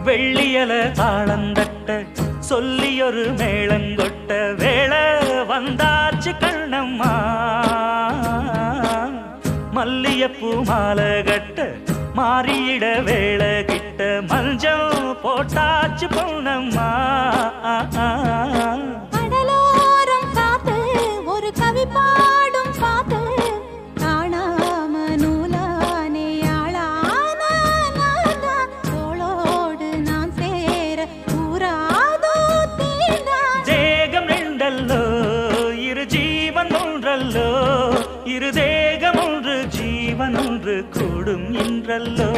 வெள்ளியல தாளந்தட்ட சொல்லியொரு மேளங்கொட்ட வேளை வந்தாச்சு கண்ணம்மா மல்லியப்பூ மாலை கட்ட மாறியிட வேளை கிட்ட மஞ்சள் போட்டாச்சு பொன்னம்மா கடலோரம் காத்து ஒரு கவி பாடும் பாத்து காணாம நூலானே ஆளான தோளோடு நான் சேர கூறாதோ தீண்டா தேகம் ரெண்டல்லோ இரு ஜீவன் ஒன்றல்லோ இரு தேகம் ஒன்று ஜீவன் ஒன்று கூடும் என்றல்லோ